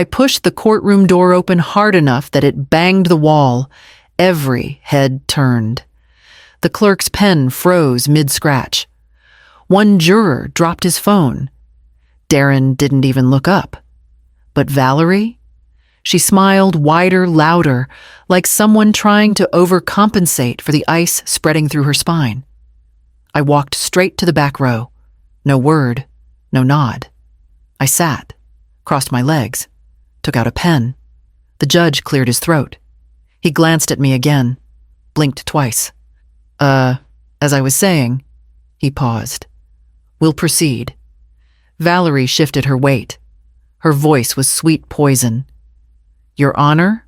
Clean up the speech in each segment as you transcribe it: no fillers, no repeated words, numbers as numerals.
I pushed the courtroom door open hard enough that it banged the wall. Every head turned. The clerk's pen froze mid-scratch. One juror dropped his phone. Darren didn't even look up. But Valerie? She smiled wider, louder, like someone trying to overcompensate for the ice spreading through her spine. I walked straight to the back row. No word, no nod. I sat, crossed my legs, took out a pen. The judge cleared his throat. He glanced at me again, blinked twice. As I was saying, he paused. We'll proceed. Valerie shifted her weight. Her voice was sweet poison. Your Honor,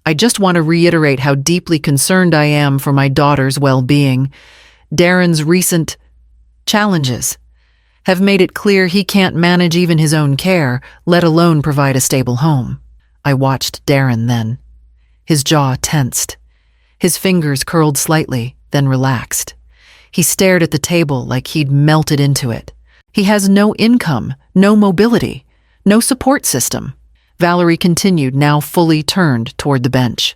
I just want to reiterate how deeply concerned I am for my daughter's well-being. Darren's recent challenges have made it clear he can't manage even his own care, let alone provide a stable home. I watched Darren then. His jaw tensed. His fingers curled slightly, then relaxed. He stared at the table like he'd melted into it. He has no income, no mobility, no support system. Valerie continued, now fully turned toward the bench.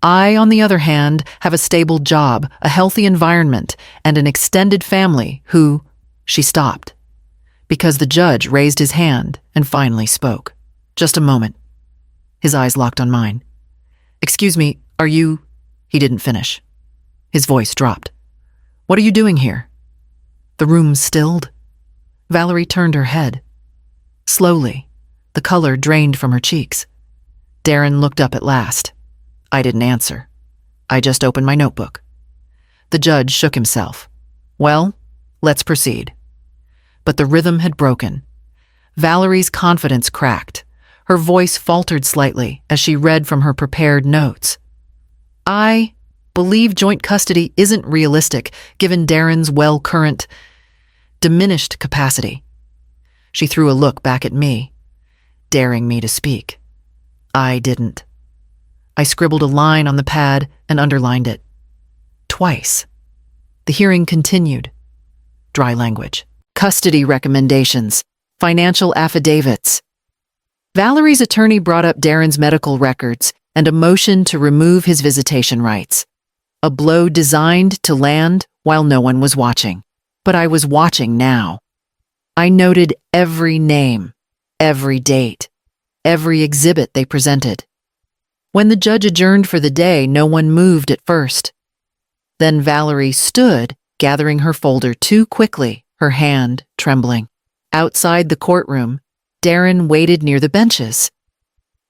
I, on the other hand, have a stable job, a healthy environment, and an extended family who... She stopped, because the judge raised his hand and finally spoke. Just a moment. His eyes locked on mine. Excuse me, are you... He didn't finish. His voice dropped. What are you doing here? The room stilled. Valerie turned her head. Slowly, the color drained from her cheeks. Darren looked up at last. I didn't answer. I just opened my notebook. The judge shook himself. Well, let's proceed. But the rhythm had broken. Valerie's confidence cracked. Her voice faltered slightly as she read from her prepared notes. I believe joint custody isn't realistic given Darren's current diminished capacity. She threw a look back at me, daring me to speak. I didn't. I scribbled a line on the pad and underlined it. Twice. The hearing continued. Dry language. Custody recommendations. Financial affidavits. Valerie's attorney brought up Darren's medical records and a motion to remove his visitation rights. A blow designed to land while no one was watching. But I was watching now. I noted every name, every date, every exhibit they presented. When the judge adjourned for the day, no one moved at first. Then Valerie stood, gathering her folder too quickly, her hand trembling. Outside the courtroom, Darren waited near the benches.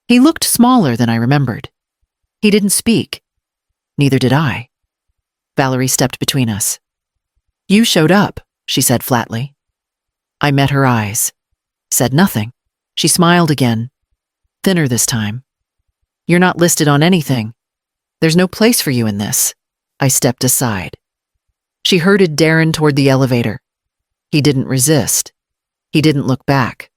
He looked smaller than I remembered. He didn't speak. Neither did I. Valerie stepped between us. You showed up, she said flatly. I met her eyes. Said nothing. She smiled again. Thinner this time. You're not listed on anything. There's no place for you in this. I stepped aside. She herded Darren toward the elevator. He didn't resist. He didn't look back.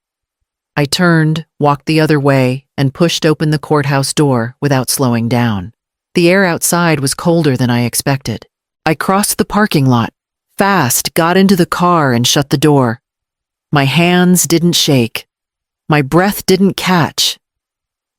I turned, walked the other way, and pushed open the courthouse door without slowing down. The air outside was colder than I expected. I crossed the parking lot, fast, got into the car and shut the door. My hands didn't shake. My breath didn't catch.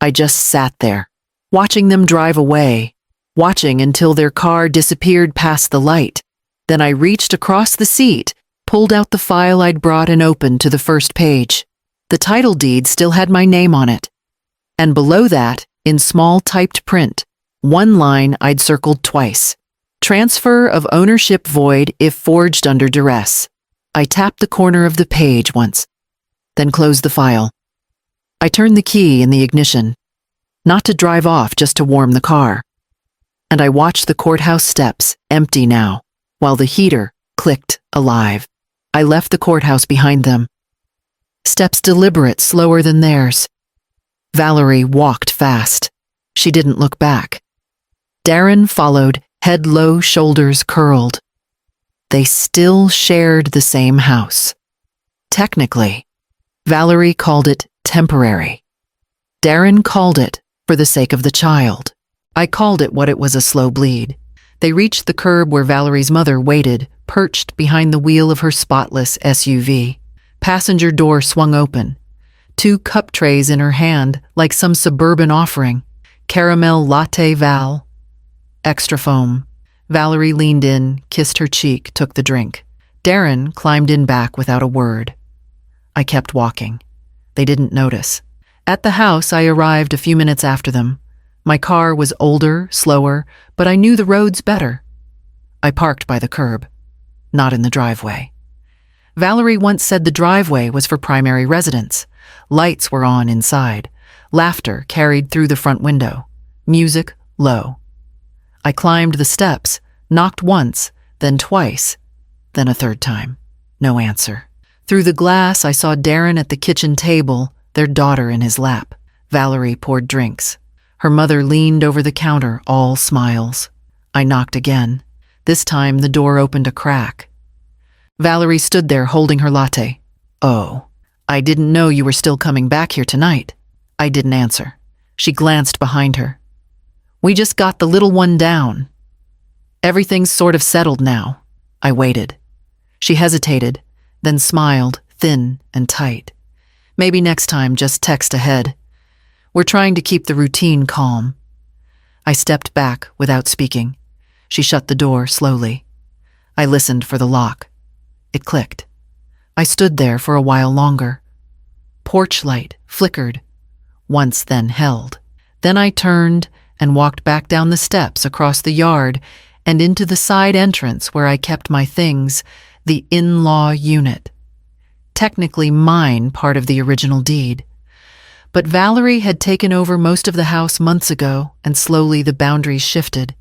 I just sat there, watching them drive away, watching until their car disappeared past the light. Then I reached across the seat, pulled out the file I'd brought and opened to the first page. The title deed still had my name on it. And below that, in small typed print, one line I'd circled twice. Transfer of ownership void if forged under duress. I tapped the corner of the page once, then closed the file. I turned the key in the ignition, not to drive off, just to warm the car. And I watched the courthouse steps, empty now, while the heater clicked alive. I left the courthouse behind them. Steps deliberate, slower than theirs. Valerie walked fast. She didn't look back. Darren followed, head low, shoulders curled. They still shared the same house. Technically, Valerie called it temporary. Darren called it for the sake of the child. I called it what it was, a slow bleed. They reached the curb where Valerie's mother waited, perched behind the wheel of her spotless SUV. Passenger door swung open. 2 cup trays in her hand like some suburban offering. Caramel latte Val. Extra foam. Valerie leaned in, kissed her cheek, took the drink. Darren climbed in back without a word. I kept walking. They didn't notice. At the house, I arrived a few minutes after them. My car was older, slower, but I knew the roads better. I parked by the curb, not in the driveway. Valerie once said the driveway was for primary residents. Lights were on inside. Laughter carried through the front window. Music low. I climbed the steps, knocked once, then twice, then a third time. No answer. Through the glass, I saw Darren at the kitchen table, their daughter in his lap. Valerie poured drinks. Her mother leaned over the counter, all smiles. I knocked again. This time, the door opened a crack. Valerie stood there holding her latte. "Oh, I didn't know you were still coming back here tonight." I didn't answer. She glanced behind her. "We just got the little one down. Everything's sort of settled now." I waited. She hesitated, then smiled, thin and tight. "Maybe next time just text ahead. We're trying to keep the routine calm." I stepped back without speaking. She shut the door slowly. I listened for the lock. It clicked. I stood there for a while longer. Porch light flickered, once then held. Then I turned and walked back down the steps across the yard and into the side entrance where I kept my things, the in-law unit. Technically mine, part of the original deed. But Valerie had taken over most of the house months ago, and slowly the boundaries shifted.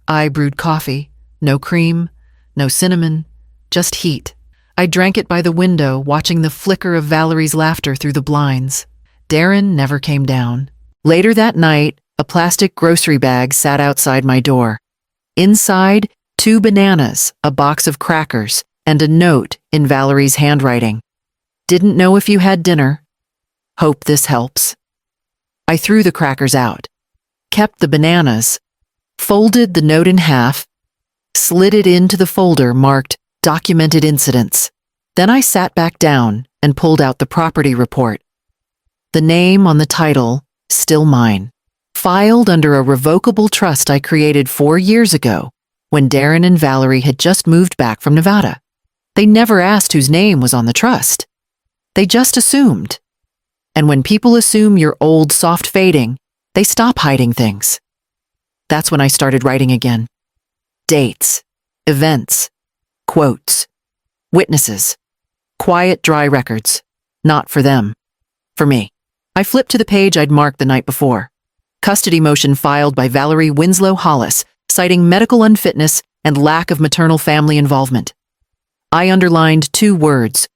I brewed coffee, no cream, no cinnamon, just heat. I drank it by the window, watching the flicker of Valerie's laughter through the blinds. Darren never came down. Later that night, a plastic grocery bag sat outside my door. Inside, 2 bananas, a box of crackers, and a note in Valerie's handwriting. "Didn't know if you had dinner. Hope this helps." I threw the crackers out, kept the bananas, folded the note in half, slid it into the folder marked Documented Incidents. Then I sat back down and pulled out the property report. The name on the title, still mine. Filed under a revocable trust I created 4 years ago when Darren and Valerie had just moved back from Nevada. They never asked whose name was on the trust. They just assumed. And when people assume you're old, soft fading, they stop hiding things. That's when I started writing again. Dates, events, quotes, witnesses, quiet, dry records. Not for them. For me. I flipped to the page I'd marked the night before. Custody motion filed by Valerie Winslow Hollis, citing medical unfitness and lack of maternal family involvement. I underlined 2 words,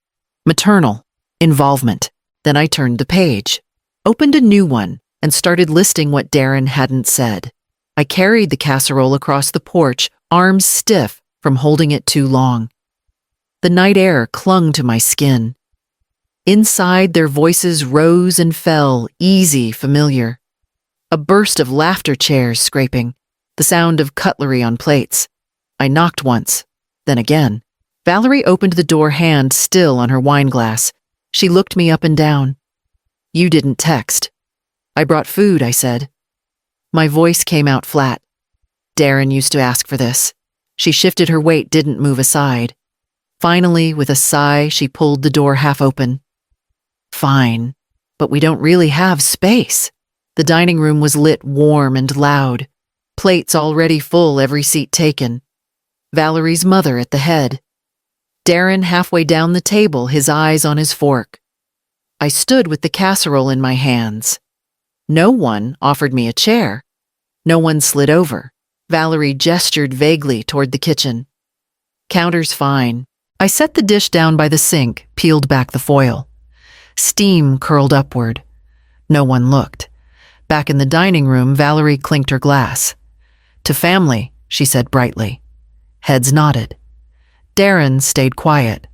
maternal involvement. Then I turned the page, opened a new one, and started listing what Darren hadn't said. I carried the casserole across the porch, arms stiff from holding it too long. The night air clung to my skin. Inside, their voices rose and fell, easy, familiar. A burst of laughter, chairs scraping, the sound of cutlery on plates. I knocked once, then again. Valerie opened the door, hand still on her wine glass. She looked me up and down. "You didn't text." "I brought food," I said. My voice came out flat. "Darren used to ask for this." She shifted her weight, didn't move aside. Finally, with a sigh, she pulled the door half open. "Fine, but we don't really have space." The dining room was lit warm and loud. Plates already full, every seat taken. Valerie's mother at the head. Darren halfway down the table, his eyes on his fork. I stood with the casserole in my hands. No one offered me a chair. No one slid over. Valerie gestured vaguely toward the kitchen. "Counter's fine." I set the dish down by the sink, peeled back the foil. Steam curled upward. No one looked. Back in the dining room, Valerie clinked her glass. "To family," she said brightly. Heads nodded. Darren stayed quiet.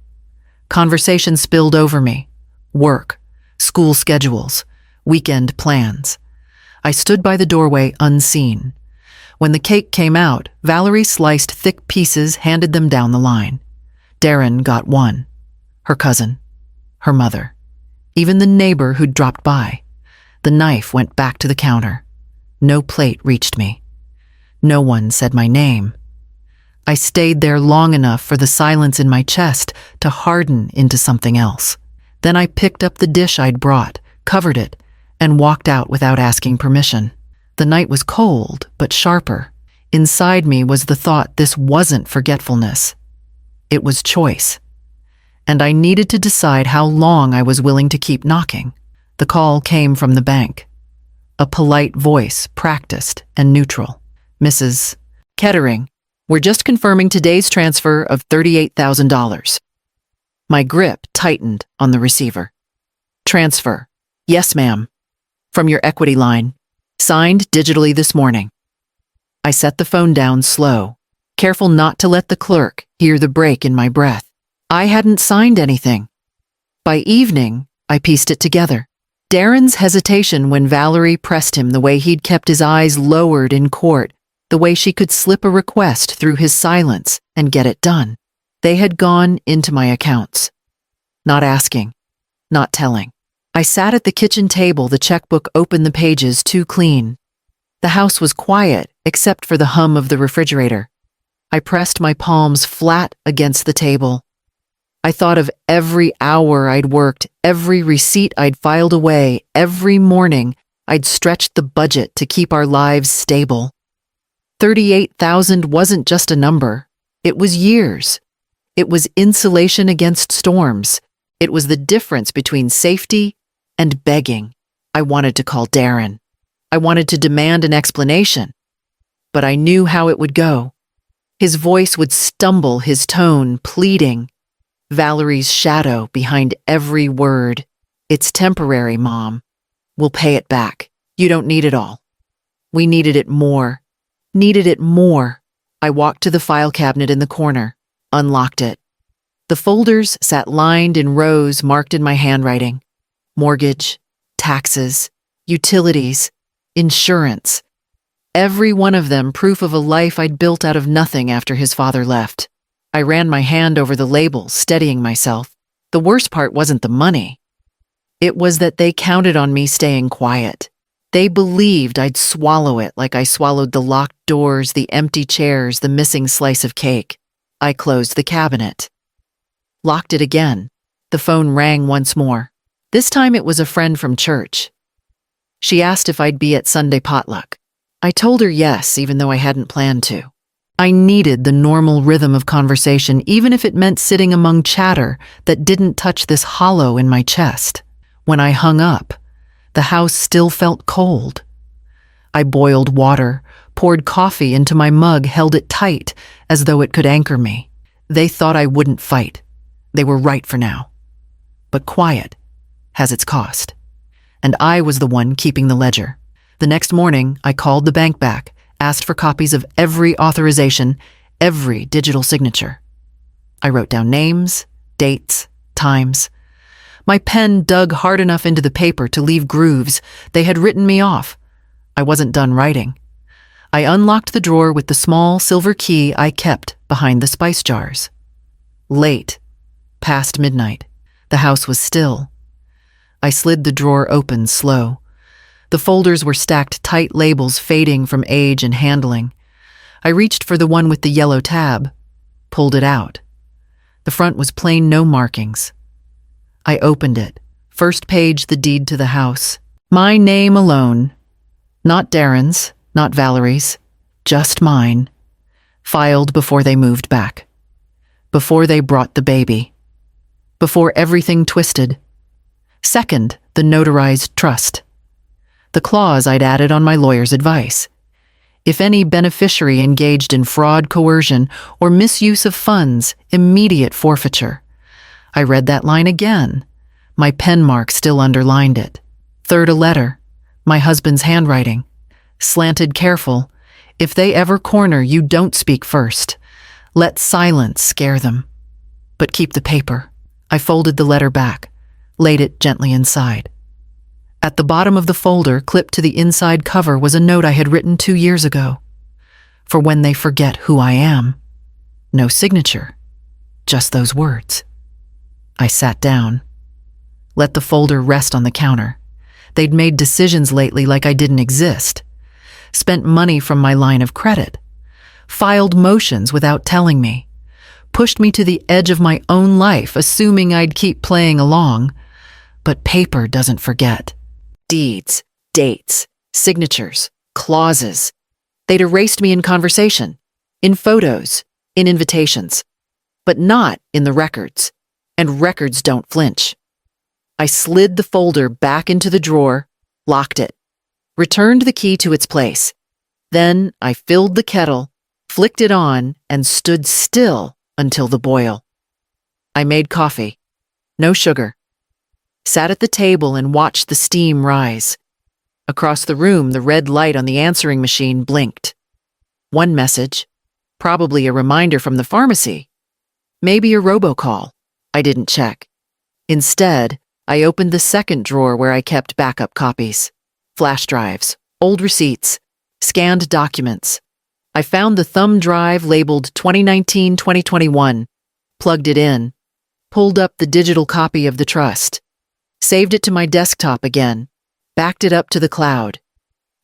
Conversation spilled over me. Work, school schedules, weekend plans. I stood by the doorway unseen. When the cake came out, Valerie sliced thick pieces, handed them down the line. Darren got one. Her cousin. Her mother. even the neighbor who'd dropped by. The knife went back to the counter. No plate reached me. No one said my name. I stayed there long enough for the silence in my chest to harden into something else. Then I picked up the dish I'd brought, covered it, and walked out without asking permission. The night was cold, but sharper. Inside me was the thought this wasn't forgetfulness. It was choice. And I needed to decide how long I was willing to keep knocking. The call came from the bank. A polite voice, practiced and neutral. Mrs. Kettering, we're just confirming today's transfer of $38,000. My grip tightened on the receiver. Transfer. Yes, ma'am. From your equity line. Signed digitally this morning. I set the phone down slow, careful not to let the clerk hear the break in my breath. I hadn't signed anything. By evening, I pieced it together. Darren's hesitation when Valerie pressed him, the way he'd kept his eyes lowered in court, the way she could slip a request through his silence and get it done. They had gone into my accounts. Not asking, not telling. I sat at the kitchen table, the checkbook open, the pages too clean. The house was quiet, except for the hum of the refrigerator. I pressed my palms flat against the table. I thought of every hour I'd worked, every receipt I'd filed away, every morning I'd stretched the budget to keep our lives stable. 38,000 wasn't just a number. It was years. It was insulation against storms. It was the difference between safety and begging. I wanted to call Darren. I wanted to demand an explanation. But I knew how it would go. His voice would stumble, his tone pleading. Valerie's shadow behind every word. It's temporary, Mom. We'll pay it back. You don't need it all. We needed it more. Needed it more. I walked to the file cabinet in the corner, unlocked it. The folders sat lined in rows marked in my handwriting. Mortgage, taxes, utilities, insurance. Every one of them proof of a life I'd built out of nothing after his father left. I ran my hand over the labels, steadying myself. The worst part wasn't the money. It was that they counted on me staying quiet. They believed I'd swallow it like I swallowed the locked doors, the empty chairs, the missing slice of cake. I closed the cabinet. Locked it again. The phone rang once more. This time it was a friend from church. She asked if I'd be at Sunday potluck. I told her yes, even though I hadn't planned to. I needed the normal rhythm of conversation, even if it meant sitting among chatter that didn't touch this hollow in my chest. When I hung up, the house still felt cold. I boiled water, poured coffee into my mug, held it tight, as though it could anchor me. They thought I wouldn't fight. They were right for now. But quiet has its cost. And I was the one keeping the ledger. The next morning, I called the bank back, asked for copies of every authorization, every digital signature. I wrote down names, dates, times. My pen dug hard enough into the paper to leave grooves. They had written me off. I wasn't done writing. I unlocked the drawer with the small silver key I kept behind the spice jars. Late, past midnight, the house was still. I slid the drawer open slow. The folders were stacked tight, labels fading from age and handling. I reached for the one with the yellow tab, pulled it out. The front was plain, no markings. I opened it. First page, the deed to the house. My name alone. Not Darren's, not Valerie's, just mine. Filed before they moved back. Before they brought the baby. Before everything twisted. Second, the notarized trust. The clause I'd added on my lawyer's advice. If any beneficiary engaged in fraud, coercion, or misuse of funds, immediate forfeiture. I read that line again. My pen mark still underlined it. Third, a letter. My husband's handwriting. Slanted, careful. If they ever corner, you don't speak first. Let silence scare them. But keep the paper. I folded the letter back, laid it gently inside. At the bottom of the folder, clipped to the inside cover, was a note I had written 2 years ago. For when they forget who I am. No signature, just those words. I sat down. let the folder rest on the counter. They'd made decisions lately like I didn't exist. Spent money from my line of credit. Filed motions without telling me. Pushed me to the edge of my own life, assuming I'd keep playing along. But paper doesn't forget. Deeds, dates, signatures, clauses. They'd erased me in conversation, in photos, in invitations, but not in the records, and records don't flinch. I slid the folder back into the drawer, locked it, returned the key to its place. Then I filled the kettle, flicked it on, and stood still until the boil. I made coffee, no sugar. Sat at the table and watched the steam rise. Across the room, the red light on the answering machine blinked. One message, probably a reminder from the pharmacy. Maybe a robocall. I didn't check. Instead, I opened the second drawer where I kept backup copies. Flash drives, old receipts, scanned documents. I found the thumb drive labeled 2019-2021, plugged it in, pulled up the digital copy of the trust, saved it to my desktop again, backed it up to the cloud,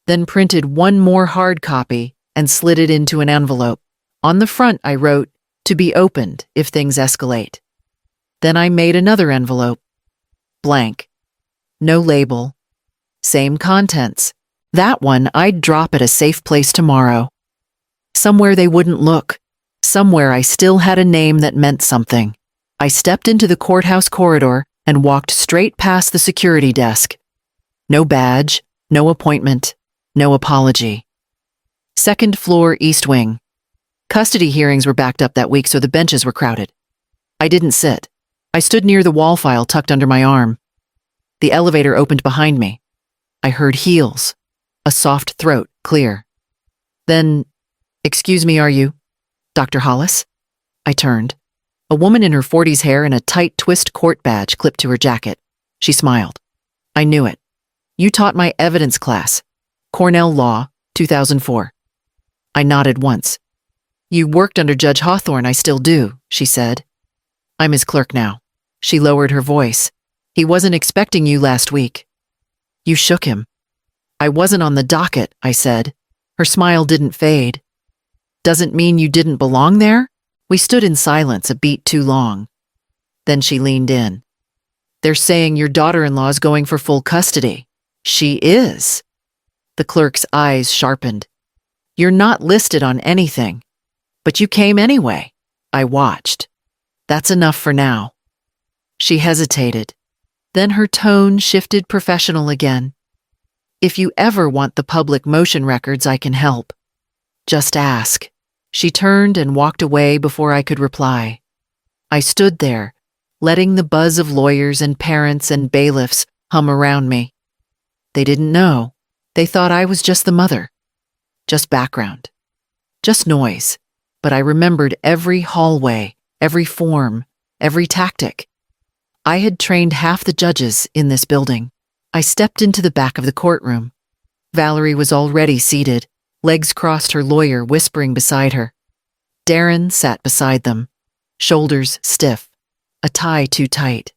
then printed one more hard copy and slid it into an envelope. On the front, I wrote, "To be opened if things escalate." Then I made another envelope. Blank. No label. Same contents. That one I'd drop at a safe place tomorrow. Somewhere they wouldn't look. Somewhere I still had a name that meant something. I stepped into the courthouse corridor and walked straight past the security desk. No badge, no appointment, no apology. Second floor, East Wing. Custody hearings were backed up that week, so the benches were crowded. I didn't sit. I stood near the wall file tucked under my arm. The elevator opened behind me. I heard heels, a soft throat clear. Then, "Excuse me, are you Dr. Hollis?" I turned. A woman in her 40s, hair and a tight twist court badge clipped to her jacket. She smiled. I knew it. "You taught my evidence class. Cornell Law, 2004. I nodded once. "You worked under Judge Hawthorne." "I still do," she said. "I'm his clerk now." She lowered her voice. "He wasn't expecting you last week." "You shook him." "I wasn't on the docket," I said. Her smile didn't fade. "Doesn't mean you didn't belong there?" We stood in silence a beat too long. Then she leaned in. "They're saying your daughter-in-law's going for full custody." "She is." The clerk's eyes sharpened. "You're not listed on anything. But you came anyway." I watched. "That's enough for now." She hesitated. Then her tone shifted professional again. "If you ever want the public motion records, I can help. Just ask." She turned and walked away before I could reply. I stood there, letting the buzz of lawyers and parents and bailiffs hum around me. They didn't know. They thought I was just the mother. Just background. Just noise. But I remembered every hallway, every form, every tactic. I had trained half the judges in this building. I stepped into the back of the courtroom. Valerie was already seated, legs crossed, her lawyer whispering beside her. Darren sat beside them, shoulders stiff, a tie too tight.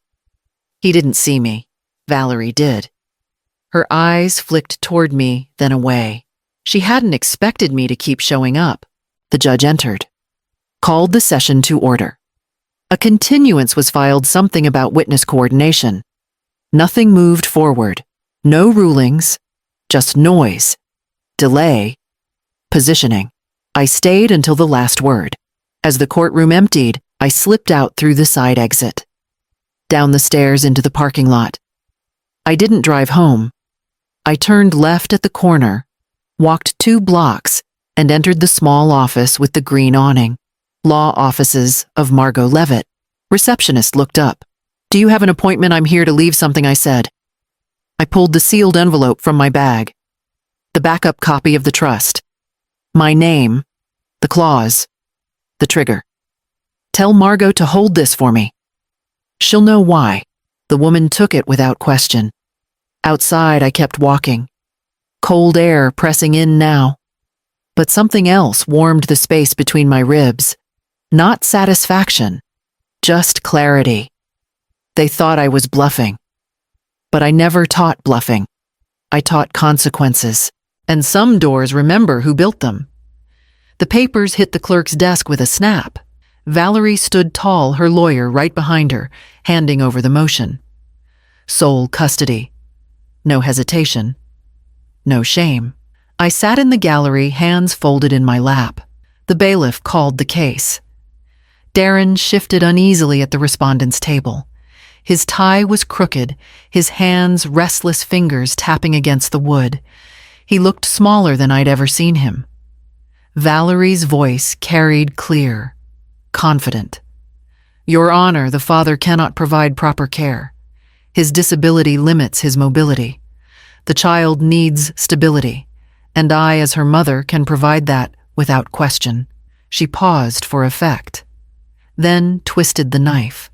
He didn't see me. Valerie did. Her eyes flicked toward me, then away. She hadn't expected me to keep showing up. The judge entered, called the session to order. A continuance was filed, something about witness coordination. Nothing moved forward. No rulings, just noise, delay, positioning. I stayed until the last word. As the courtroom emptied, I slipped out through the side exit. Down the stairs into the parking lot. I didn't drive home. I turned left at the corner, walked 2 blocks, and entered the small office with the green awning. Law offices of Margot Levitt. Receptionist looked up. "Do you have an appointment?" "I'm here to leave something," I said. I pulled the sealed envelope from my bag. The backup copy of the trust. My name, the clause, the trigger. "Tell Margot to hold this for me. She'll know why." The woman took it without question. Outside, I kept walking. Cold air pressing in now. But something else warmed the space between my ribs. Not satisfaction, just clarity. They thought I was bluffing. But I never taught bluffing. I taught consequences. And some doors remember who built them. The papers hit the clerk's desk with a snap. Valerie stood tall, her lawyer right behind her, handing over the motion. Sole custody. No hesitation. No shame. I sat in the gallery, hands folded in my lap. The bailiff called the case. Darren shifted uneasily at the respondent's table. His tie was crooked, his hands restless fingers tapping against the wood. He looked smaller than I'd ever seen him. Valerie's voice carried clear, confident. Your Honor, the father cannot provide proper care. His disability limits his mobility. The child needs stability, and I, as her mother, can provide that without question. She paused for effect, then twisted the knife.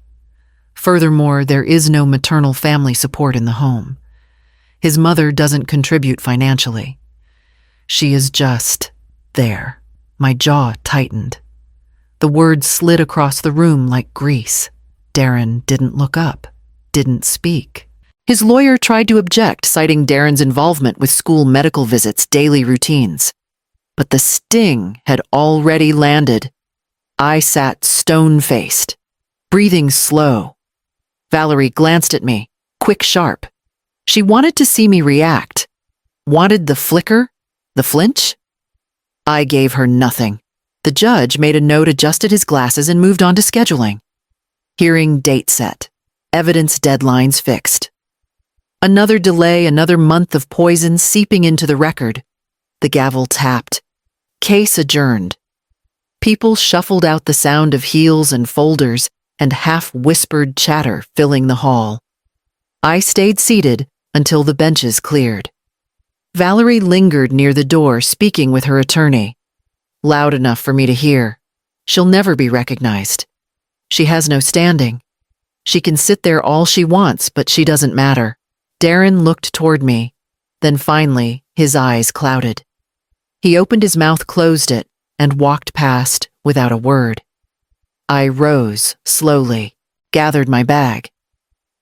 Furthermore, there is no maternal family support in the home. His mother doesn't contribute financially. She is just there. My jaw tightened. The words slid across the room like grease. Darren didn't look up, didn't speak. His lawyer tried to object, citing Darren's involvement with school medical visits, daily routines. But the sting had already landed. I sat stone-faced, breathing slow. Valerie glanced at me, quick, sharp. She wanted to see me react. Wanted the flicker, the flinch. I gave her nothing. The judge made a note, adjusted his glasses, and moved on to scheduling. Hearing date set. Evidence deadlines fixed. Another delay, another month of poison seeping into the record. The gavel tapped. Case adjourned. People shuffled out, the sound of heels and folders and half-whispered chatter filling the hall. I stayed seated until the benches cleared. Valerie lingered near the door, speaking with her attorney. Loud enough for me to hear. She'll never be recognized. She has no standing. She can sit there all she wants, but she doesn't matter. Darren looked toward me. Then finally, his eyes clouded. He opened his mouth, closed it, and walked past without a word. I rose slowly, gathered my bag,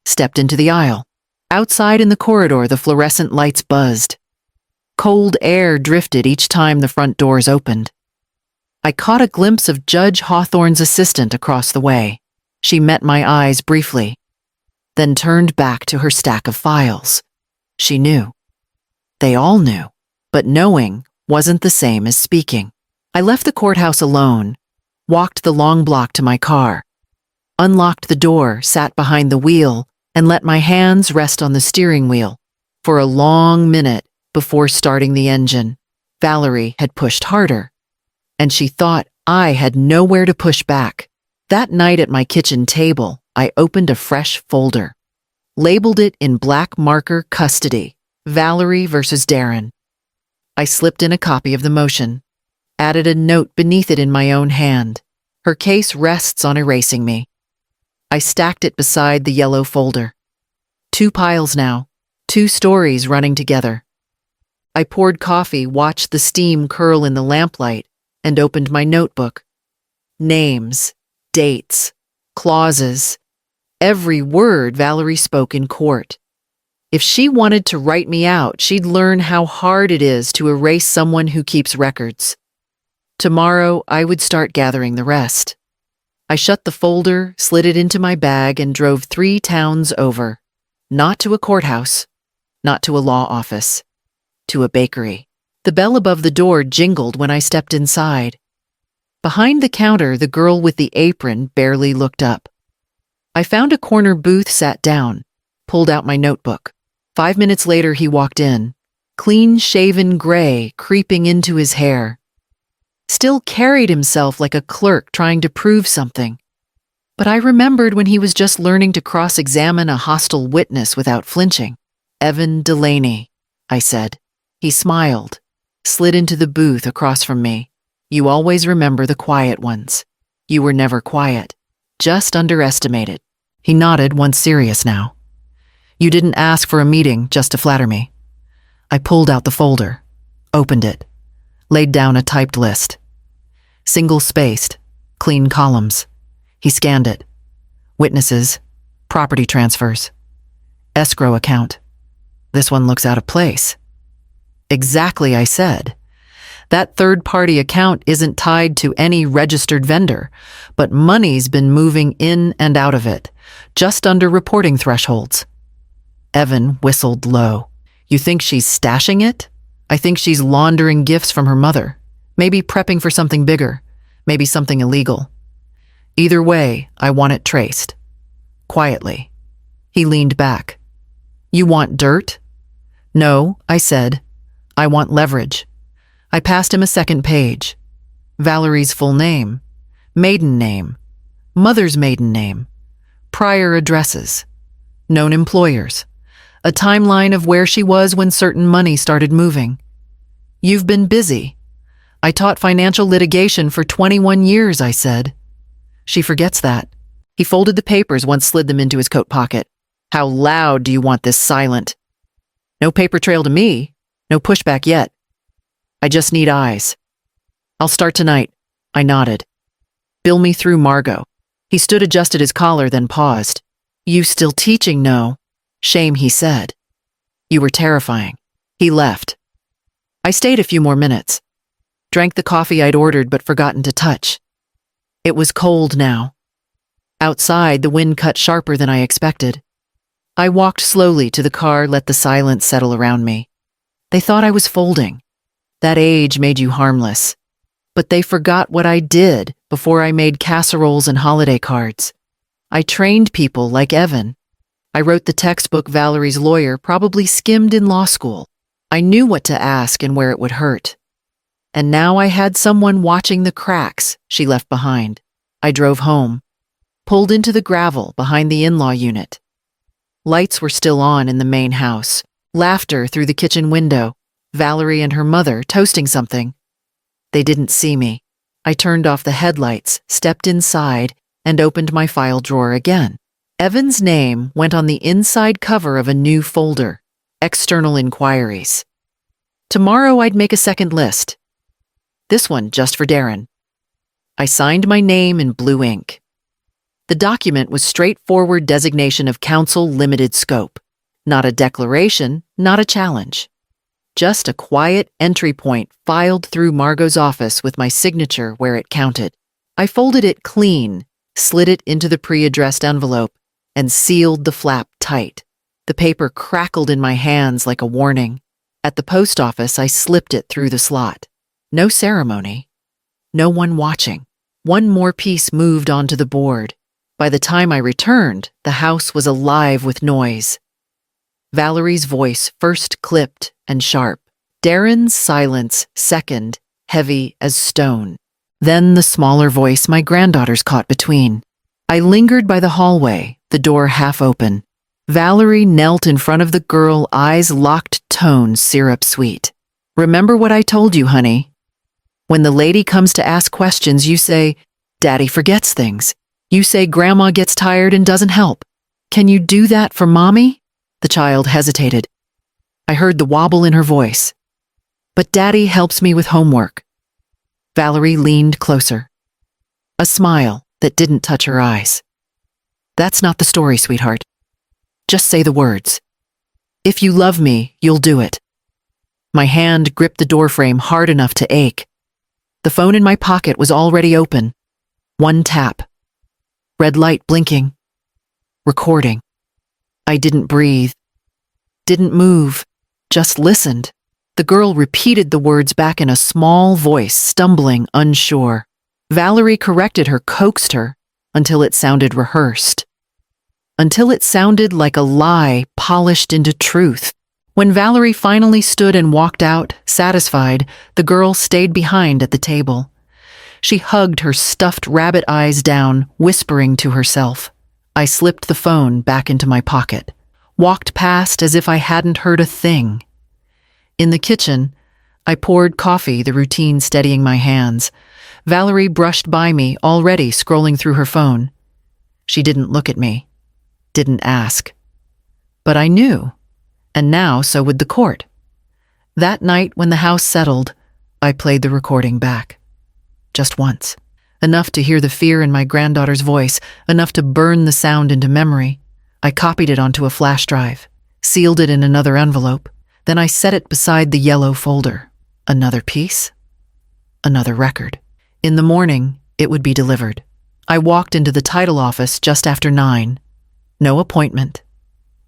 stepped into the aisle. Outside in the corridor, the fluorescent lights buzzed. Cold air drifted each time the front doors opened. I caught a glimpse of Judge Hawthorne's assistant across the way. She met my eyes briefly, then turned back to her stack of files. She knew. They all knew, but knowing wasn't the same as speaking. I left the courthouse alone, walked the long block to my car, unlocked the door, sat behind the wheel, and let my hands rest on the steering wheel. For a long minute before starting the engine, Valerie had pushed harder, and she thought I had nowhere to push back. That night at my kitchen table, I opened a fresh folder, labeled it in black marker custody, Valerie versus Darren. I slipped in a copy of the motion, added a note beneath it in my own hand. Her case rests on erasing me. I stacked it beside the yellow folder. 2 piles now, 2 stories running together. I poured coffee, watched the steam curl in the lamplight, and opened my notebook. Names, dates, clauses, every word Valerie spoke in court. If she wanted to write me out, she'd learn how hard it is to erase someone who keeps records. Tomorrow, I would start gathering the rest. I shut the folder, slid it into my bag, and drove 3 towns over. Not to a courthouse, not to a law office, to a bakery. The bell above the door jingled when I stepped inside. Behind the counter, the girl with the apron barely looked up. I found a corner booth, sat down, pulled out my notebook. 5 minutes later, he walked in, clean-shaven gray creeping into his hair. Still carried himself like a clerk trying to prove something. But I remembered when he was just learning to cross-examine a hostile witness without flinching. Evan Delaney, I said. He smiled, slid into the booth across from me. You always remember the quiet ones. You were never quiet, just underestimated. He nodded, once serious now. You didn't ask for a meeting just to flatter me. I pulled out the folder, opened it, laid down a typed list. Single-spaced, clean columns. He scanned it. Witnesses, property transfers. Escrow account. This one looks out of place. Exactly, I said. That third-party account isn't tied to any registered vendor, but money's been moving in and out of it, just under reporting thresholds. Evan whistled low. You think she's stashing it? I think she's laundering gifts from her mother, maybe prepping for something bigger, maybe something illegal. Either way, I want it traced. Quietly. He leaned back. You want dirt? No, I said. I want leverage. I passed him a second page. Valerie's full name, maiden name, mother's maiden name, prior addresses, known employers, a timeline of where she was when certain money started moving. You've been busy. I taught financial litigation for 21 years, I said. She forgets that. He folded the papers once slid them into his coat pocket. How loud do you want this silent? No paper trail to me. No pushback yet. I just need eyes. I'll start tonight. I nodded. Bill me through Margot. He stood, adjusted his collar, then paused. You still teaching, no? Shame, he said. You were terrifying. He left. I stayed a few more minutes. Drank the coffee I'd ordered but forgotten to touch. It was cold now. Outside, the wind cut sharper than I expected. I walked slowly to the car, let the silence settle around me. They thought I was folding. That age made you harmless. But they forgot what I did before I made casseroles and holiday cards. I trained people like Evan. I wrote the textbook Valerie's lawyer probably skimmed in law school. I knew what to ask and where it would hurt. And now I had someone watching the cracks she left behind. I drove home, pulled into the gravel behind the in-law unit. Lights were still on in the main house. Laughter through the kitchen window. Valerie and her mother toasting something. They didn't see me. I turned off the headlights, stepped inside, and opened my file drawer again. Evan's name went on the inside cover of a new folder, External Inquiries. Tomorrow I'd make a second list. This one just for Darren. I signed my name in blue ink. The document was straightforward designation of counsel limited scope. Not a declaration, not a challenge. Just a quiet entry point filed through Margot's office with my signature where it counted. I folded it clean, slid it into the pre-addressed envelope, and sealed the flap tight. The paper crackled in my hands like a warning. At the post office, I slipped it through the slot. No ceremony. No one watching. One more piece moved onto the board. By the time I returned, the house was alive with noise. Valerie's voice first clipped and sharp. Darren's silence second, heavy as stone. Then the smaller voice my granddaughters caught between. I lingered by the hallway, the door half open. Valerie knelt in front of the girl, eyes locked, tone syrup sweet. Remember what I told you, honey? When the lady comes to ask questions, you say, Daddy forgets things. You say Grandma gets tired and doesn't help. Can you do that for Mommy? The child hesitated. I heard the wobble in her voice. But Daddy helps me with homework. Valerie leaned closer. A smile that didn't touch her eyes. That's not the story, sweetheart. Just say the words. If you love me, you'll do it. My hand gripped the doorframe hard enough to ache. The phone in my pocket was already open. One tap. Red light blinking. Recording. I didn't breathe. Didn't move. Just listened. The girl repeated the words back in a small voice, stumbling, unsure. Valerie corrected her, coaxed her, until it sounded rehearsed. Until it sounded like a lie polished into truth. When Valerie finally stood and walked out, satisfied, the girl stayed behind at the table. She hugged her stuffed rabbit eyes down, whispering to herself. I slipped the phone back into my pocket, walked past as if I hadn't heard a thing. In the kitchen, I poured coffee, the routine steadying my hands. Valerie brushed by me, already scrolling through her phone. She didn't look at me, didn't ask. But I knew, and now so would the court. That night when the house settled, I played the recording back. Just once. Enough to hear the fear in my granddaughter's voice, enough to burn the sound into memory. I copied it onto a flash drive, sealed it in another envelope, then I set it beside the yellow folder. Another piece, another record. In the morning, it would be delivered. I walked into the title office just after 9. No appointment,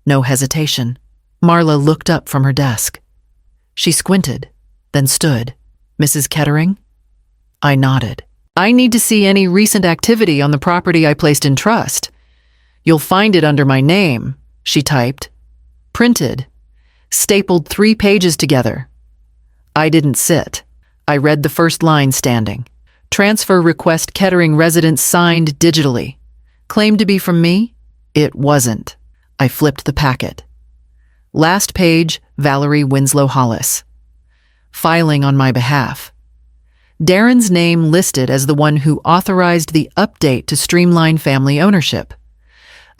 no hesitation. Marla looked up from her desk. She squinted, then stood. Mrs. Kettering? I nodded. I need to see any recent activity on the property I placed in trust. You'll find it under my name, she typed. Printed. Stapled 3 pages together. I didn't sit. I read the first line standing. Transfer request Kettering residence signed digitally. Claimed to be from me? It wasn't. I flipped the packet. Last page, Valerie Winslow Hollis. Filing on my behalf. Darren's name listed as the one who authorized the update to streamline family ownership.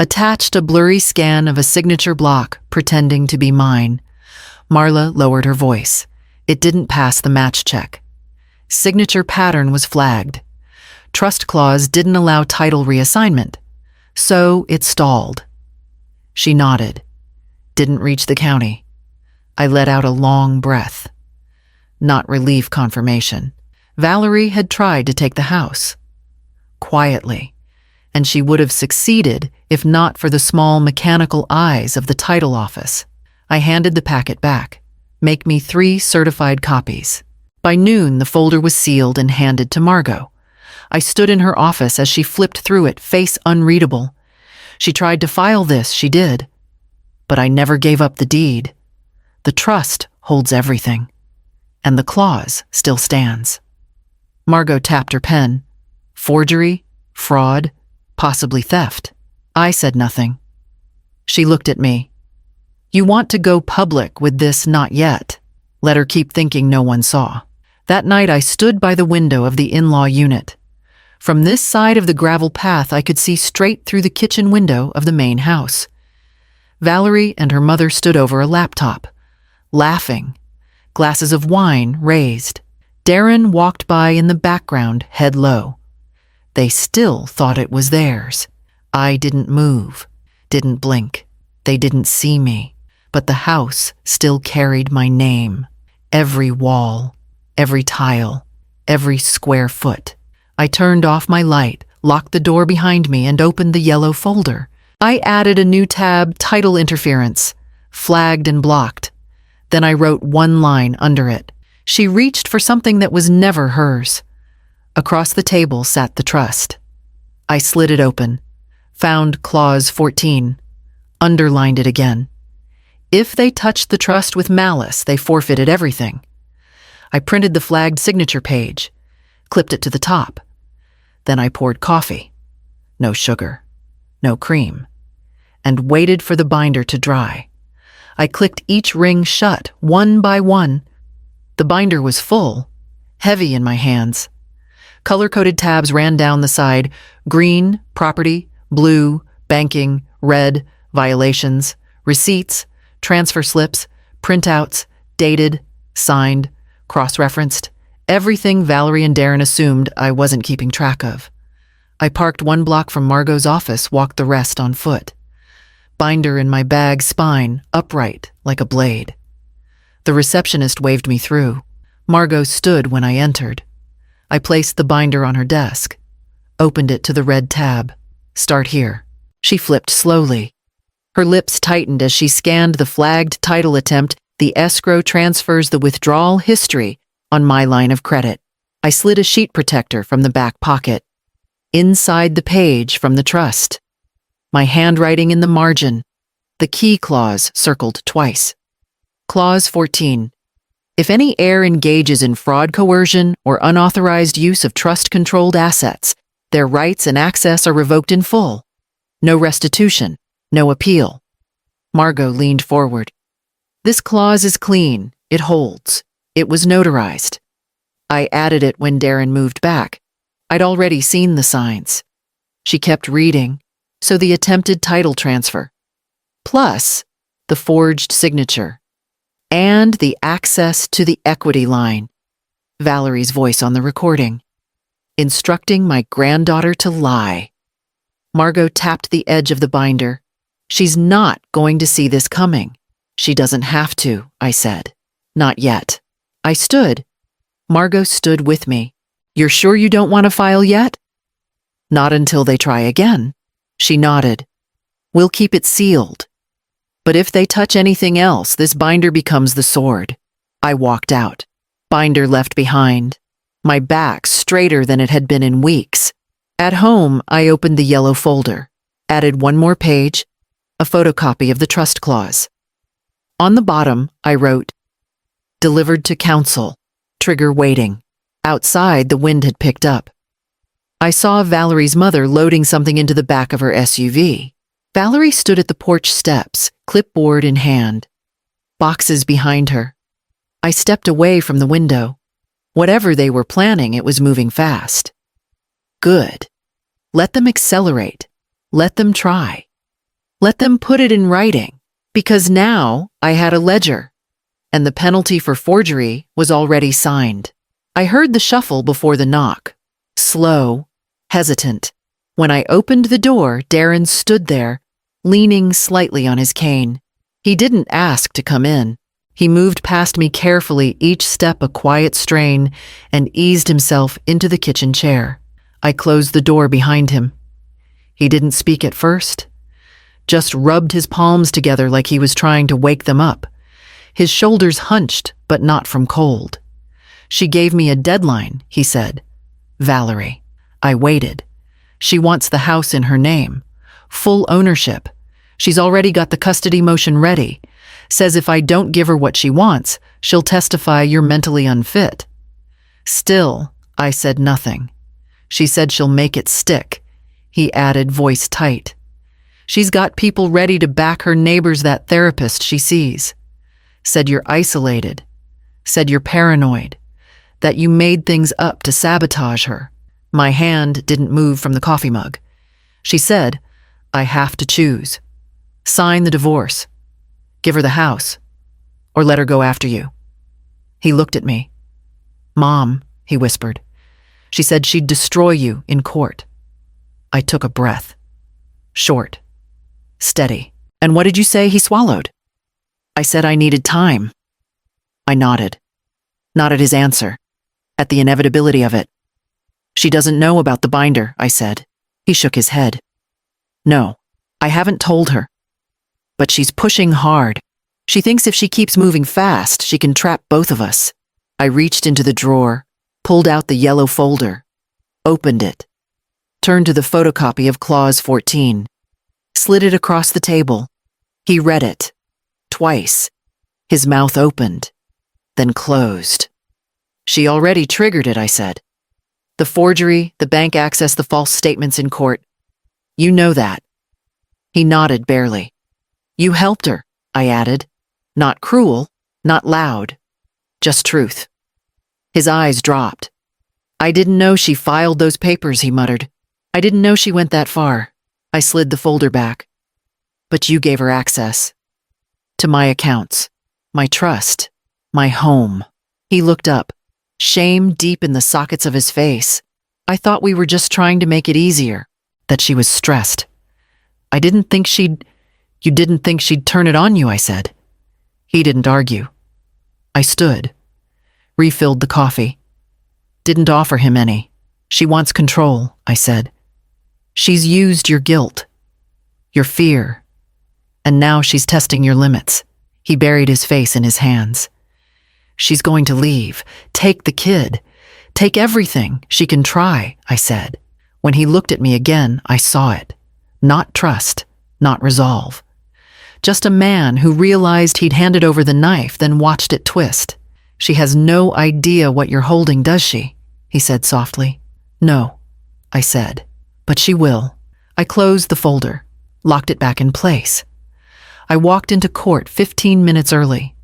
Attached a blurry scan of a signature block pretending to be mine. Marla lowered her voice. It didn't pass the match check. Signature pattern was flagged. Trust clause didn't allow title reassignment. So it stalled. She nodded. Didn't reach the county. I let out a long breath. Not relief confirmation. Valerie had tried to take the house. Quietly. And she would have succeeded if not for the small mechanical eyes of the title office. I handed the packet back. Make me 3 certified copies. By noon, the folder was sealed and handed to Margot. I stood in her office as she flipped through it, face unreadable. She tried to file this, she did. But I never gave up the deed. The trust holds everything. And the clause still stands. Margot tapped her pen. Forgery, fraud, possibly theft. I said nothing. She looked at me. You want to go public with this not yet. Let her keep thinking no one saw. That night I stood by the window of the in-law unit. From this side of the gravel path I could see straight through the kitchen window of the main house. Valerie and her mother stood over a laptop, laughing, glasses of wine raised. Darren walked by in the background, head low. They still thought it was theirs. I didn't move, didn't blink. They didn't see me, but the house still carried my name. Every wall, every tile, every square foot. I turned off my light, locked the door behind me, and opened the yellow folder. I added a new tab, title interference, flagged and blocked. Then I wrote 1 line under it. She reached for something that was never hers. Across the table sat the trust. I slid it open, found clause 14, underlined it again. If they touched the trust with malice, they forfeited everything. I printed the flagged signature page, clipped it to the top. Then I poured coffee. No sugar, no cream, and waited for the binder to dry. I clicked each ring shut, one by one. The binder was full, heavy in my hands. Color-coded tabs ran down the side: green, property; blue, banking; red, violations; receipts, transfer slips, printouts, dated, signed, cross-referenced. Everything Valerie and Darren assumed I wasn't keeping track of. I parked 1 block from Margot's office, walked the rest on foot. Binder in my bag, spine upright like a blade. The receptionist waved me through. Margot stood when I entered. I placed the binder on her desk, opened it to the red tab. Start here. She flipped slowly. Her lips tightened as she scanned the flagged title attempt. The escrow transfers the withdrawal history on my line of credit. I slid a sheet protector from the back pocket. Inside the page from the trust. My handwriting in the margin. The key clause circled twice. Clause 14. If any heir engages in fraud, coercion, or unauthorized use of trust-controlled assets, their rights and access are revoked in full. No restitution, no appeal. Margot leaned forward. This clause is clean. It holds. It was notarized. I added it when Darren moved back. I'd already seen the signs. She kept reading. So the attempted title transfer, plus the forged signature, and the access to the equity line. Valerie's voice on the recording, instructing my granddaughter to lie. Margot tapped the edge of the binder. She's not going to see this coming. She doesn't have to, I said. Not yet. I stood. Margot stood with me. You're sure you don't want to file yet? Not until they try again. She nodded. We'll keep it sealed. But if they touch anything else, this binder becomes the sword. I walked out. Binder left behind. My back straighter than it had been in weeks. At home, I opened the yellow folder, added one more page, a photocopy of the trust clause. On the bottom, I wrote, "Delivered to counsel. Trigger waiting." Outside, the wind had picked up. I saw Valerie's mother loading something into the back of her SUV. Valerie stood at the porch steps, clipboard in hand. Boxes behind her. I stepped away from the window. Whatever they were planning, it was moving fast. Good. Let them accelerate. Let them try. Let them put it in writing, because now I had a ledger, and the penalty for forgery was already signed. I heard the shuffle before the knock. Slow, hesitant. When I opened the door, Darren stood there, leaning slightly on his cane. He didn't ask to come in. He moved past me carefully, each step a quiet strain, and eased himself into the kitchen chair. I closed the door behind him. He didn't speak at first, just rubbed his palms together like he was trying to wake them up. His shoulders hunched, but not from cold. She gave me a deadline, he said. Valerie. I waited. She wants the house in her name. Full ownership. She's already got the custody motion ready. Says if I don't give her what she wants, she'll testify you're mentally unfit. Still, I said nothing. She said she'll make it stick. He added, voice tight. She's got people ready to back her neighbors, that therapist she sees. Said you're isolated. Said you're paranoid. That you made things up to sabotage her. My hand didn't move from the coffee mug. She said, I have to choose. Sign the divorce. Give her the house. Or let her go after you. He looked at me. Mom, he whispered. She said she'd destroy you in court. I took a breath. Short. Steady. And what did you say? He swallowed. I said I needed time. I nodded. Not at his answer. At the inevitability of it. She doesn't know about the binder, I said. He shook his head. No, I haven't told her. But she's pushing hard. She thinks if she keeps moving fast, she can trap both of us. I reached into the drawer, pulled out the yellow folder, opened it, turned to the photocopy of Clause 14, slid it across the table. He read it. Twice. His mouth opened, then closed. She already triggered it, I said. The forgery, the bank access, the false statements in court. You know that. He nodded barely. You helped her, I added. Not cruel, not loud, just truth. His eyes dropped. I didn't know she filed those papers, he muttered. I didn't know she went that far. I slid the folder back. But you gave her access. To my accounts, my trust, my home. He looked up, shame deep in the sockets of his face. I thought we were just trying to make it easier, that she was stressed. You didn't think she'd turn it on you, I said. He didn't argue. I stood, refilled the coffee. Didn't offer him any. She wants control, I said. She's used your guilt, your fear, and now she's testing your limits. He buried his face in his hands. She's going to leave, take the kid, take everything. She can try, I said. When he looked at me again, I saw it. Not trust, not resolve. Just a man who realized he'd handed over the knife, then watched it twist. She has no idea what you're holding, does she? He said softly. No, I said. But she will. I closed the folder, locked it back in place. I walked into court 15 minutes early.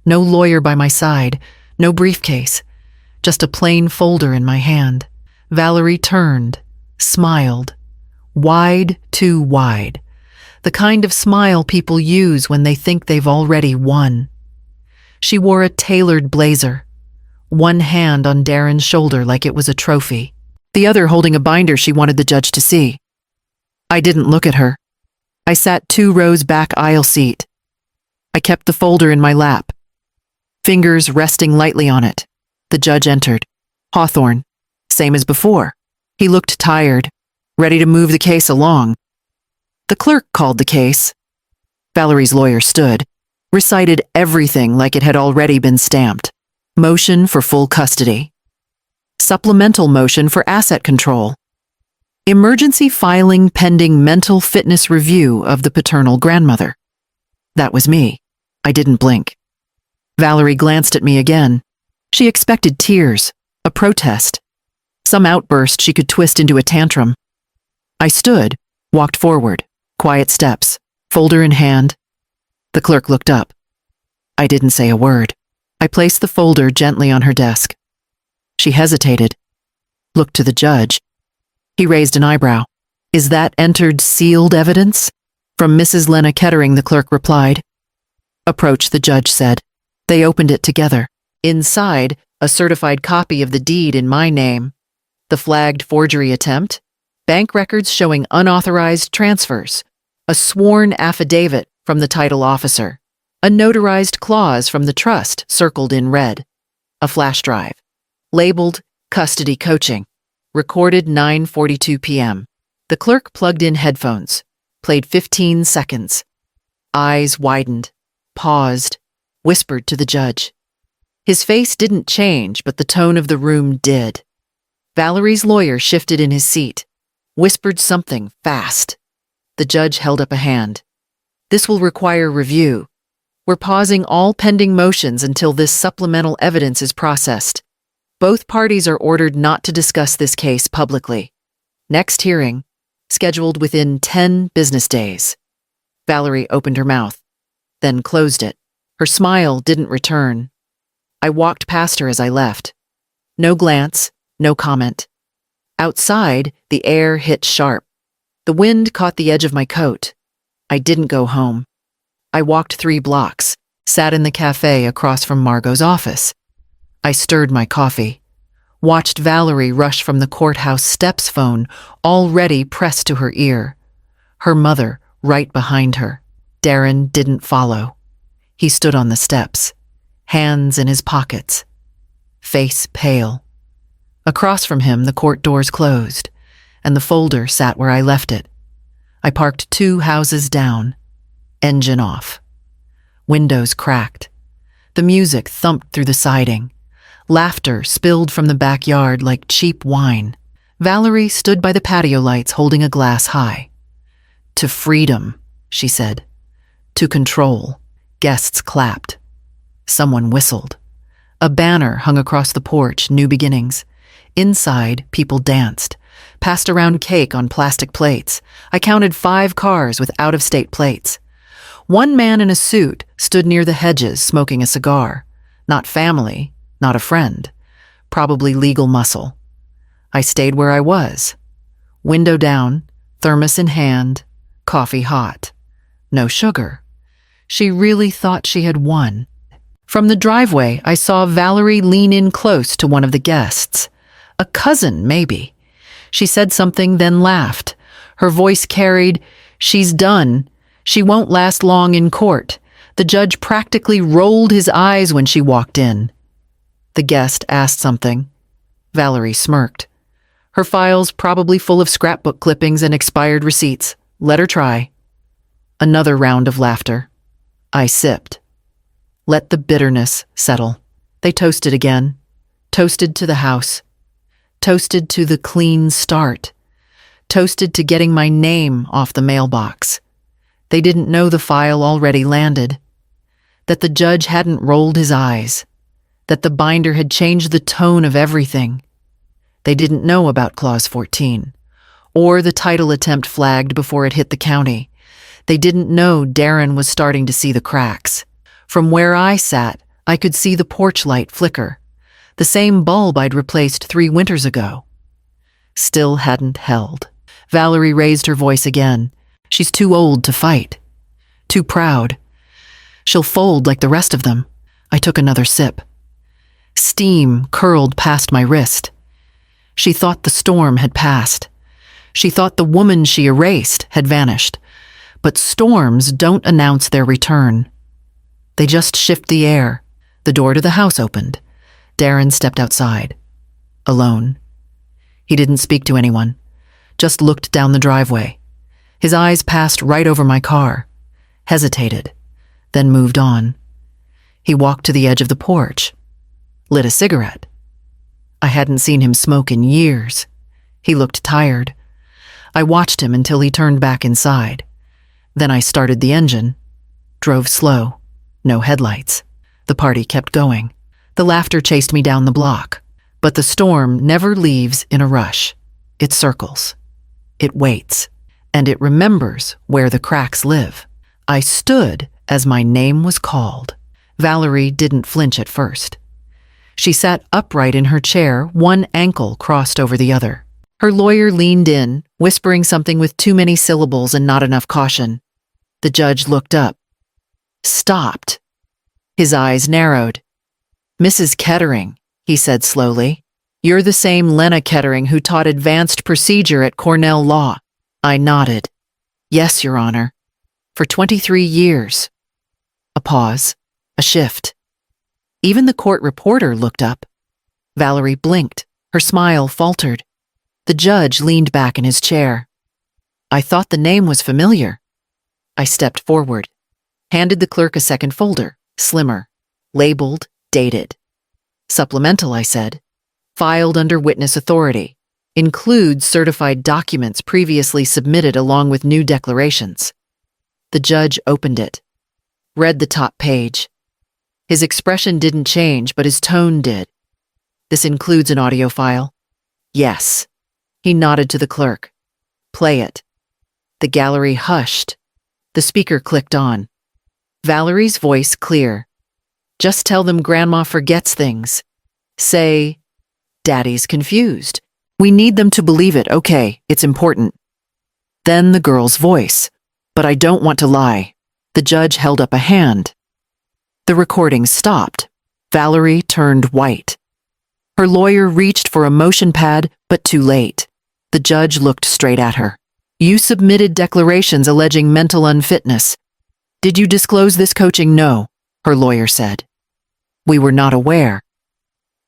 No lawyer by my side, no briefcase, just a plain folder in my hand. Valerie turned, smiled. Wide, too wide. The kind of smile people use when they think they've already won. She wore a tailored blazer, one hand on Darren's shoulder like it was a trophy, the other holding a binder she wanted the judge to see. I didn't look at her. I sat 2 rows back aisle seat. I kept the folder in my lap, fingers resting lightly on it. The judge entered. Hawthorne, same as before. He looked tired, ready to move the case along. The clerk called the case. Valerie's lawyer stood, recited everything like it had already been stamped. Motion for full custody. Supplemental motion for asset control. Emergency filing pending mental fitness review of the paternal grandmother. That was me. I didn't blink. Valerie glanced at me again. She expected tears, a protest, some outburst she could twist into a tantrum. I stood, walked forward, quiet steps, folder in hand. The clerk looked up. I didn't say a word. I placed the folder gently on her desk. She hesitated, looked to the judge. He raised an eyebrow. Is that entered sealed evidence? From Mrs. Lena Kettering, the clerk replied. Approach, the judge said. They opened it together. Inside, a certified copy of the deed in my name, the flagged forgery attempt, bank records showing unauthorized transfers, a sworn affidavit from the title officer, a notarized clause from the trust circled in red, a flash drive, labeled custody coaching, recorded 9:42 p.m. The clerk plugged in headphones, played 15 seconds. Eyes widened, paused, whispered to the judge. His face didn't change, but the tone of the room did. Valerie's lawyer shifted in his seat, whispered something fast. The judge held up a hand. This will require review. We're pausing all pending motions until this supplemental evidence is processed. Both parties are ordered not to discuss this case publicly. Next hearing, scheduled within 10 business days. Valerie opened her mouth, then closed it. Her smile didn't return. I walked past her as I left. No glance, no comment. Outside, the air hit sharp. The wind caught the edge of my coat. I didn't go home. I walked 3 blocks, sat in the cafe across from Margot's office. I stirred my coffee, watched Valerie rush from the courthouse steps phone, already pressed to her ear. Her mother right behind her. Darren didn't follow. He stood on the steps, hands in his pockets, face pale. Across from him, the court doors closed, and the folder sat where I left it. I parked 2 houses down, engine off. Windows cracked. The music thumped through the siding. Laughter spilled from the backyard like cheap wine. Valerie stood by the patio lights holding a glass high. To freedom, she said. To control. Guests clapped. Someone whistled. A banner hung across the porch, New Beginnings. Inside, people danced, passed around cake on plastic plates. I counted 5 cars with out-of-state plates. One man in a suit stood near the hedges smoking a cigar. Not family, not a friend. Probably legal muscle. I stayed where I was. Window down, thermos in hand, coffee hot. No sugar. She really thought she had won. From the driveway, I saw Valerie lean in close to one of the guests. A cousin, maybe. She said something, then laughed. Her voice carried, "She's done. She won't last long in court." The judge practically rolled his eyes when she walked in. The guest asked something. Valerie smirked. Her files probably full of scrapbook clippings and expired receipts. Let her try. Another round of laughter. I sipped. Let the bitterness settle. They toasted again. Toasted to the house. Toasted to the clean start. Toasted to getting my name off the mailbox. They didn't know the file already landed. That the judge hadn't rolled his eyes. That the binder had changed the tone of everything. They didn't know about Clause 14, or the title attempt flagged before it hit the county. They didn't know Darren was starting to see the cracks. From where I sat, I could see the porch light flicker, the same bulb I'd replaced 3 winters ago. Still hadn't held. Valerie raised her voice again. She's too old to fight. Too proud. She'll fold like the rest of them. I took another sip. Steam curled past my wrist. She thought the storm had passed. She thought the woman she erased had vanished. But storms don't announce their return. They just shift the air. The door to the house opened. Darren stepped outside. Alone. He didn't speak to anyone, just looked down the driveway. His eyes passed right over my car, hesitated, then moved on. He walked to the edge of the porch, lit a cigarette. I hadn't seen him smoke in years. He looked tired. I watched him until he turned back inside. Then I started the engine, drove slow, no headlights. The party kept going. The laughter chased me down the block. But the storm never leaves in a rush. It circles. It waits. And it remembers where the cracks live. I stood as my name was called. Valerie didn't flinch at first. She sat upright in her chair, one ankle crossed over the other. Her lawyer leaned in, whispering something with too many syllables and not enough caution. The judge looked up. Stopped. His eyes narrowed. Mrs. Kettering, he said slowly. You're the same Lena Kettering who taught advanced procedure at Cornell Law. I nodded. Yes, Your Honor. For 23 years. A pause. A shift. Even the court reporter looked up. Valerie blinked. Her smile faltered. The judge leaned back in his chair. I thought the name was familiar. I stepped forward, handed the clerk a second folder, slimmer, labeled, dated. Supplemental, I said. Filed under witness authority. Includes certified documents previously submitted along with new declarations. The judge opened it. Read the top page. His expression didn't change, but his tone did. This includes an audio file? Yes. He nodded to the clerk. Play it. The gallery hushed. The speaker clicked on. Valerie's voice clear. Just tell them Grandma forgets things. Say, Daddy's confused. We need them to believe it. Okay, it's important. Then the girl's voice. But I don't want to lie. The judge held up a hand. The recording stopped. Valerie turned white. Her lawyer reached for a motion pad, but too late. The judge looked straight at her. You submitted declarations alleging mental unfitness. Did you disclose this coaching? No, her lawyer said. We were not aware.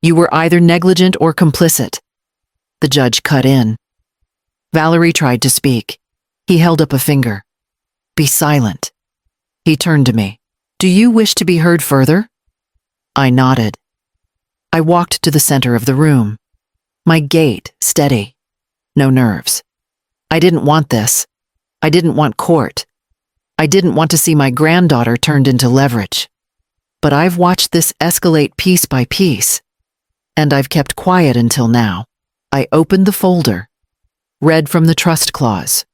You were either negligent or complicit. The judge cut in. Valerie tried to speak. He held up a finger. Be silent. He turned to me. Do you wish to be heard further? I nodded. I walked to the center of the room. My gait steady. No nerves. I didn't want this. I didn't want court. I didn't want to see my granddaughter turned into leverage. But I've watched this escalate piece by piece. And I've kept quiet until now. I opened the folder. Read from the trust clause.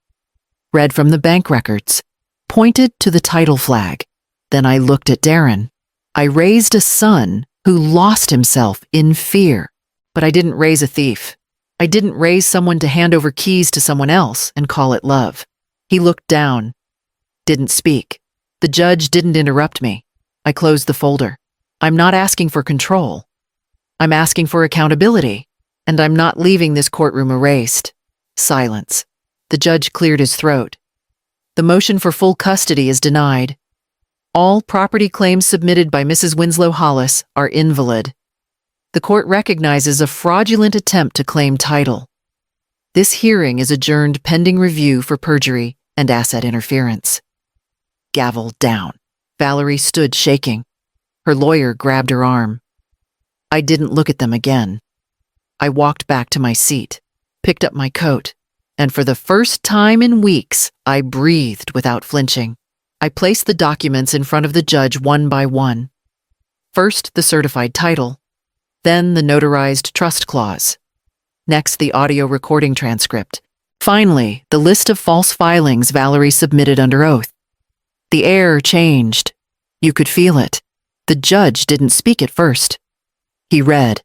Read from the bank records. Pointed to the title flag. Then I looked at Darren. I raised a son who lost himself in fear. But I didn't raise a thief. I didn't raise someone to hand over keys to someone else and call it love. He looked down. Didn't speak. The judge didn't interrupt me. I closed the folder. I'm not asking for control. I'm asking for accountability. And I'm not leaving this courtroom erased. Silence. The judge cleared his throat. The motion for full custody is denied. All property claims submitted by Mrs. Winslow Hollis are invalid. The court recognizes a fraudulent attempt to claim title. This hearing is adjourned pending review for perjury and asset interference. Gavel down. Valerie stood shaking. Her lawyer grabbed her arm. I didn't look at them again. I walked back to my seat, picked up my coat, and for the first time in weeks, I breathed without flinching. I placed the documents in front of the judge one by one. First, the certified title, then the notarized trust clause. Next, the audio recording transcript. Finally, the list of false filings Valerie submitted under oath. The air changed. You could feel it. The judge didn't speak at first. He read.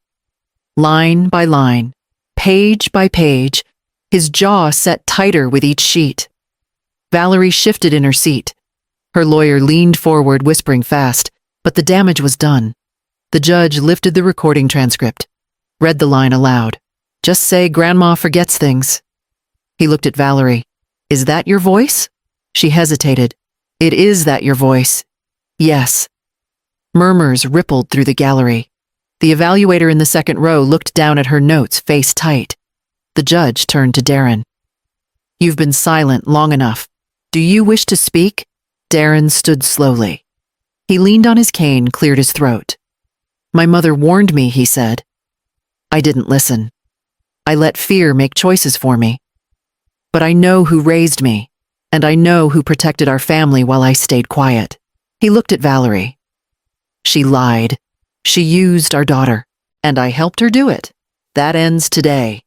Line by line, page by page, his jaw set tighter with each sheet. Valerie shifted in her seat. Her lawyer leaned forward, whispering fast, but the damage was done. The judge lifted the recording transcript, read the line aloud. Just say Grandma forgets things. He looked at Valerie. Is that your voice? She hesitated. It is that your voice? Yes. Murmurs rippled through the gallery. The evaluator in the second row looked down at her notes, face tight. The judge turned to Darren. You've been silent long enough. Do you wish to speak? Darren stood slowly. He leaned on his cane, cleared his throat. My mother warned me, he said. I didn't listen. I let fear make choices for me. But I know who raised me, and I know who protected our family while I stayed quiet. He looked at Valerie. She lied. She used our daughter, and I helped her do it. That ends today.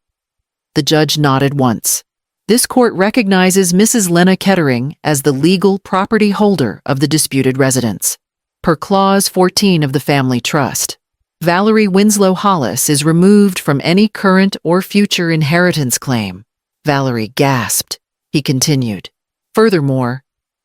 The judge nodded once. This court recognizes Mrs. Lena Kettering as the legal property holder of the disputed residence. Per Clause 14 of the Family Trust, Valerie Winslow Hollis is removed from any current or future inheritance claim. Valerie gasped. He continued. Furthermore,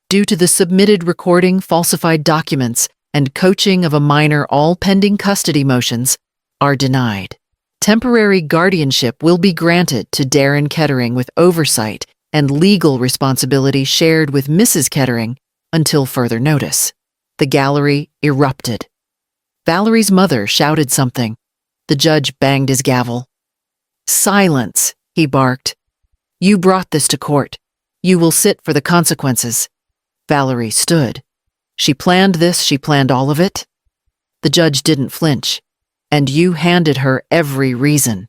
due to the submitted recording, falsified documents, and coaching of a minor, all pending custody motions are denied. Temporary guardianship will be granted to Darren Kettering with oversight and legal responsibility shared with Mrs. Kettering until further notice. The gallery erupted. Valerie's mother shouted something. The judge banged his gavel. Silence, he barked. You brought this to court. You will sit for the consequences. Valerie stood. She planned this, she planned all of it. The judge didn't flinch. And you handed her every reason.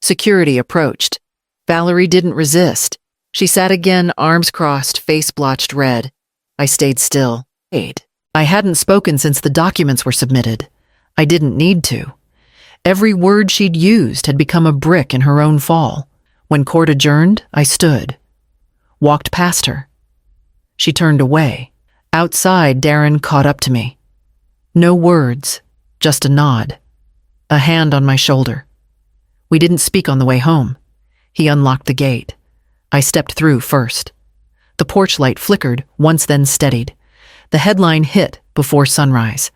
Security approached. Valerie didn't resist. She sat again, arms crossed, face blotched red. I stayed still. I hadn't spoken since the documents were submitted. I didn't need to. Every word she'd used had become a brick in her own fall. When court adjourned, I stood. Walked past her. She turned away. Outside, Darren caught up to me. No words, just a nod. A hand on my shoulder. We didn't speak on the way home. He unlocked the gate. I stepped through first. The porch light flickered, once then steadied. The headline hit before sunrise.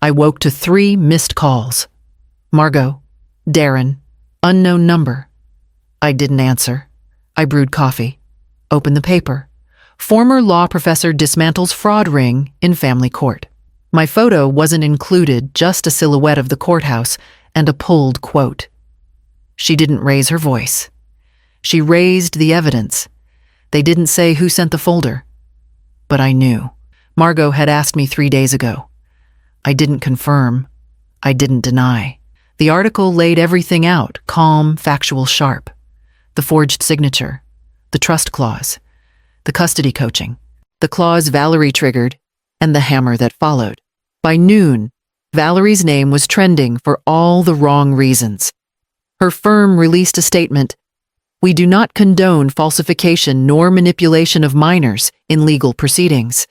I woke to 3 missed calls. Margot, Darren, unknown number. I didn't answer. I brewed coffee. Opened the paper. Former law professor dismantles fraud ring in family court. My photo wasn't included, just a silhouette of the courthouse and a pulled quote. She didn't raise her voice. She raised the evidence. They didn't say who sent the folder. But I knew. Margot had asked me 3 days ago. I didn't confirm. I didn't deny. The article laid everything out, calm, factual, sharp. The forged signature. The trust clause. The custody coaching. The clause Valerie triggered, and the hammer that followed. By noon, Valerie's name was trending for all the wrong reasons. Her firm released a statement, "We do not condone falsification nor manipulation of minors in legal proceedings.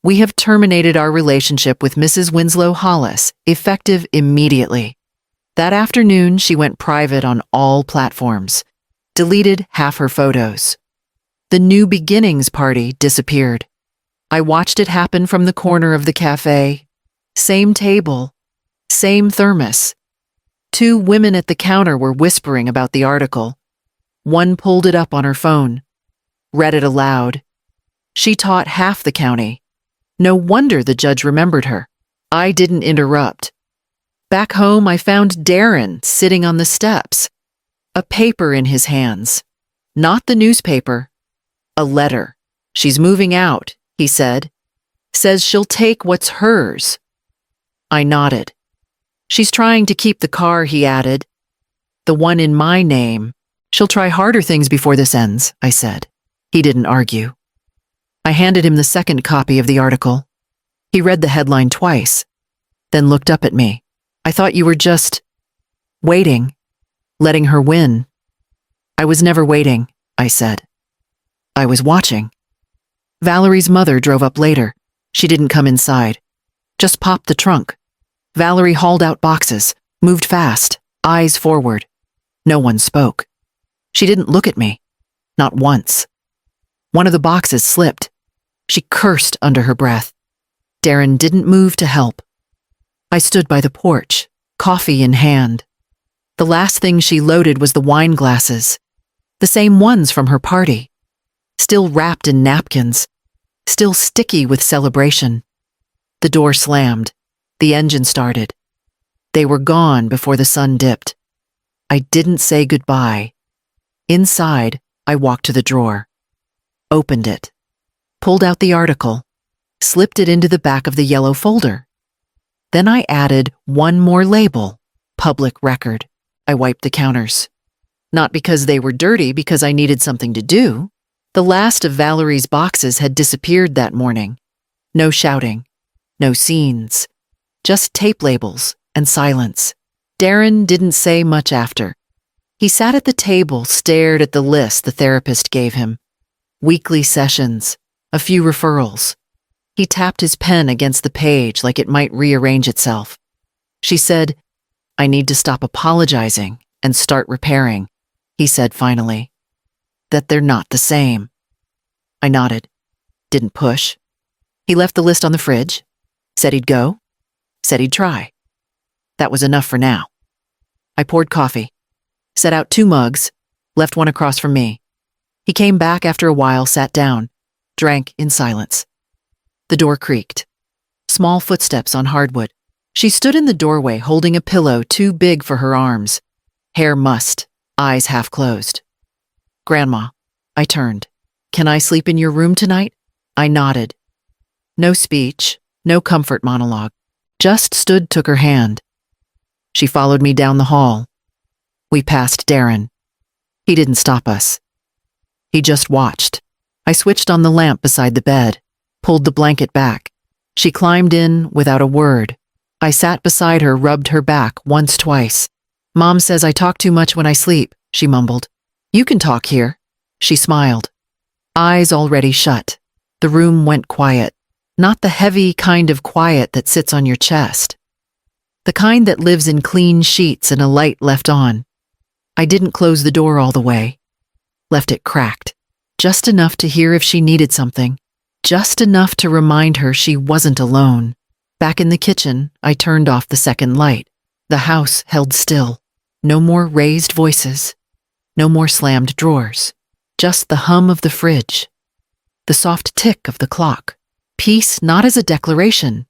We have terminated our relationship with Mrs. Winslow Hollis, effective immediately." That afternoon, she went private on all platforms, deleted half her photos. The New Beginnings party disappeared. I watched it happen from the corner of the cafe. Same table, same thermos. 2 women at the counter were whispering about the article. One pulled it up on her phone, read it aloud. She taught half the county. No wonder the judge remembered her. I didn't interrupt. Back home, I found Darren sitting on the steps, a paper in his hands. Not the newspaper, a letter. She's moving out, he said. Says she'll take what's hers. I nodded. She's trying to keep the car, he added. The one in my name. She'll try harder things before this ends, I said. He didn't argue. I handed him the second copy of the article. He read the headline twice, then looked up at me. I thought you were just waiting, letting her win. I was never waiting, I said. I was watching. Valerie's mother drove up later. She didn't come inside. Just popped the trunk. Valerie hauled out boxes, moved fast, eyes forward. No one spoke. She didn't look at me. Not once. One of the boxes slipped. She cursed under her breath. Darren didn't move to help. I stood by the porch, coffee in hand. The last thing she loaded was the wine glasses, the same ones from her party, still wrapped in napkins. still sticky with celebration. The door slammed. The engine started. They were gone before the sun dipped. I didn't say goodbye. Inside, I walked to the drawer, opened it, pulled out the article, slipped it into the back of the yellow folder. Then I added one more label, public record. I wiped the counters. Not because they were dirty, because I needed something to do. The last of Valerie's boxes had disappeared that morning. No shouting, no scenes, just tape labels and silence. Darren didn't say much after. He sat at the table, stared at the list the therapist gave him. Weekly sessions, a few referrals. He tapped his pen against the page like it might rearrange itself. She said, "I need to stop apologizing and start repairing," he said finally. "That they're not the same." I nodded. Didn't push. He left the list on the fridge. Said he'd go. Said he'd try. That was enough for now. I poured coffee. Set out 2 mugs. Left one across from me. He came back after a while, sat down. Drank in silence. The door creaked. Small footsteps on hardwood. She stood in the doorway holding a pillow too big for her arms. Hair mussed, eyes half closed. "Grandma," I turned. "Can I sleep in your room tonight?" I nodded. No speech, no comfort monologue. Just stood, took her hand. She followed me down the hall. We passed Darren. He didn't stop us. He just watched. I switched on the lamp beside the bed, pulled the blanket back. She climbed in without a word. I sat beside her, rubbed her back once, twice. "Mom says I talk too much when I sleep," she mumbled. "You can talk here." She smiled. Eyes already shut. The room went quiet. Not the heavy kind of quiet that sits on your chest. The kind that lives in clean sheets and a light left on. I didn't close the door all the way. Left it cracked. Just enough to hear if she needed something. Just enough to remind her she wasn't alone. Back in the kitchen, I turned off the second light. The house held still. No more raised voices. No more slammed drawers. Just the hum of the fridge. The soft tick of the clock. Peace not as a declaration,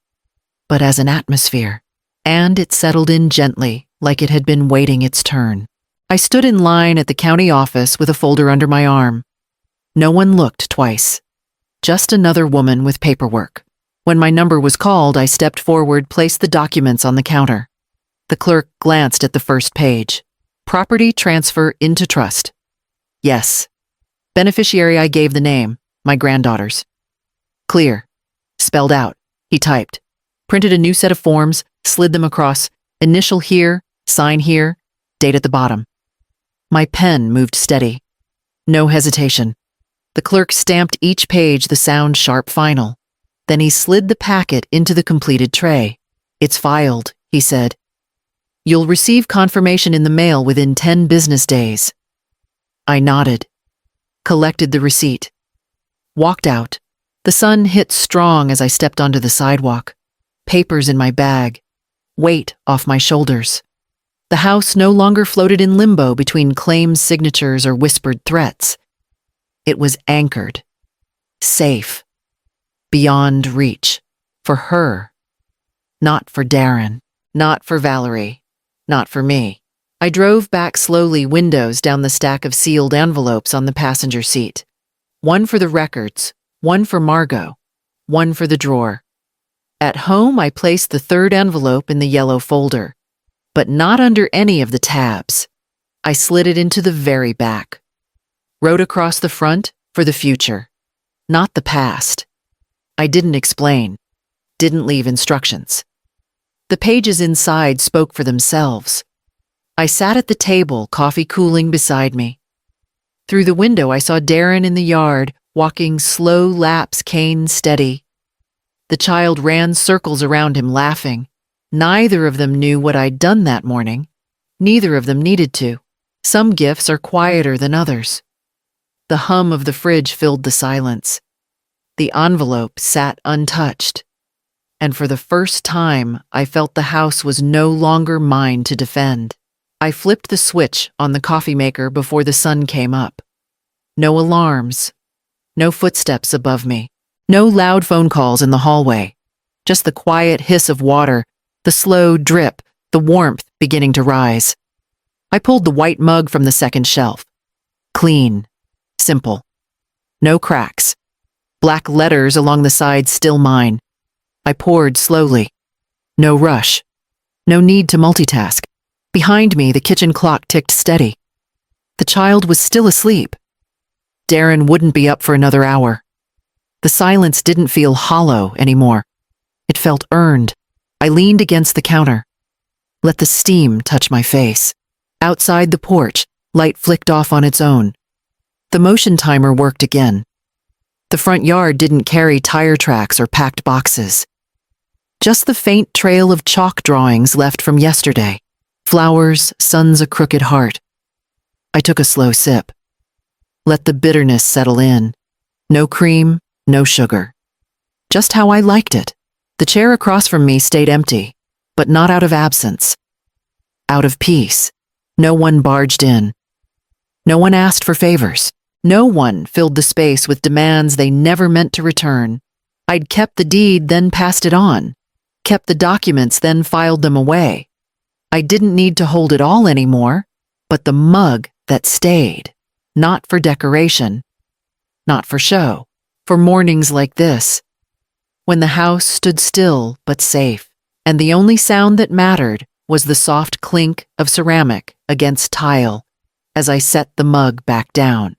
but as an atmosphere. And it settled in gently, like it had been waiting its turn. I stood in line at the county office with a folder under my arm. No one looked twice. Just another woman with paperwork. When my number was called, I stepped forward, placed the documents on the counter. The clerk glanced at the first page. Property transfer into trust. Yes. Beneficiary, I gave the name, my granddaughter's. Clear. Spelled out. He typed. Printed a new set of forms, slid them across. Initial here, sign here, date at the bottom. My pen moved steady. No hesitation. The clerk stamped each page, the sound sharp final. Then he slid the packet into the completed tray. "It's filed," he said. "You'll receive confirmation in the mail within 10 business days." I nodded. Collected the receipt. Walked out. The sun hit strong as I stepped onto the sidewalk. Papers in my bag. Weight off my shoulders. The house no longer floated in limbo between claims, signatures, or whispered threats. It was anchored. Safe. Beyond reach. For her. Not for Darren. Not for Valerie. Not for me. I drove back slowly, windows down the stack of sealed envelopes on the passenger seat. One for the records, one for Margot, one for the drawer. At home, I placed the third envelope in the yellow folder, but not under any of the tabs. I slid it into the very back. Wrote across the front for the future, not the past. I didn't explain, didn't leave instructions. The pages inside spoke for themselves. I sat at the table, coffee cooling beside me. Through the window, I saw Darren in the yard, walking slow laps, cane steady. The child ran circles around him, laughing. Neither of them knew what I'd done that morning. Neither of them needed to. Some gifts are quieter than others. The hum of the fridge filled the silence. The envelope sat untouched. And for the first time, I felt the house was no longer mine to defend. I flipped the switch on the coffee maker before the sun came up. No alarms. No footsteps above me. No loud phone calls in the hallway. Just the quiet hiss of water, the slow drip, the warmth beginning to rise. I pulled the white mug from the second shelf. Clean. Simple. No cracks. Black letters along the side still mine. I poured slowly. No rush. No need to multitask. Behind me, the kitchen clock ticked steady. The child was still asleep. Darren wouldn't be up for another hour. The silence didn't feel hollow anymore. It felt earned. I leaned against the counter. Let the steam touch my face. Outside the porch, light flicked off on its own. The motion timer worked again. The front yard didn't carry tire tracks or packed boxes. Just the faint trail of chalk drawings left from yesterday. Flowers, sun's a crooked heart. I took a slow sip. Let the bitterness settle in. No cream, no sugar. Just how I liked it. The chair across from me stayed empty, but not out of absence. Out of peace. No one barged in. No one asked for favors. No one filled the space with demands they never meant to return. I'd kept the deed, then passed it on. Kept the documents, then filed them away. I didn't need to hold it all anymore, but the mug that stayed. Not for decoration. Not for show. For mornings like this. When the house stood still but safe, and the only sound that mattered was the soft clink of ceramic against tile as I set the mug back down.